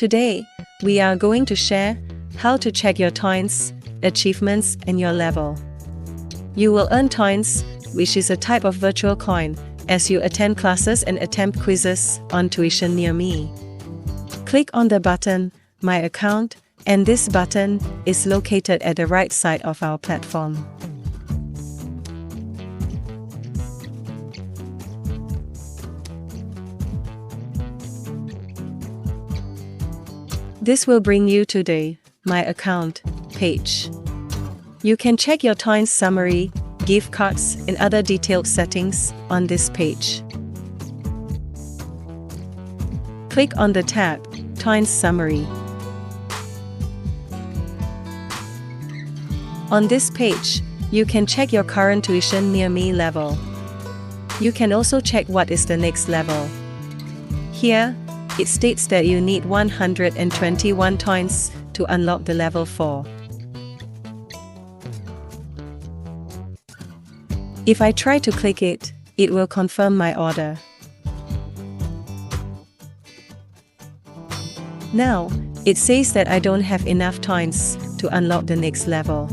Today, we are going to share how to check your Toins achievements and your level. You will earn Toins, which is a type of virtual coin, as you attend classes and attempt quizzes on tuition near me. Click on the button, My Account, and this button is located at the right side of our platform. This will bring you to the My Account page. You can check your Toins summary, gift cards, and other detailed settings on this page. Click on the tab Toins Summary. On this page, you can check your current tuition near me level. You can also check what is the next level. Here, it states that you need 121 Toins to unlock the level 4. If I try to click it, it will confirm my order. Now, it says that I don't have enough Toins to unlock the next level.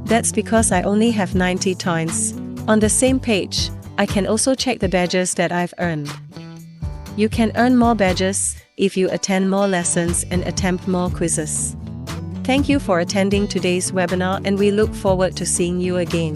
That's because I only have 90 Toins. On the same page, I can also check the badges that I've earned. You can earn more badges if you attend more lessons and attempt more quizzes. Thank you for attending today's webinar, and we look forward to seeing you again.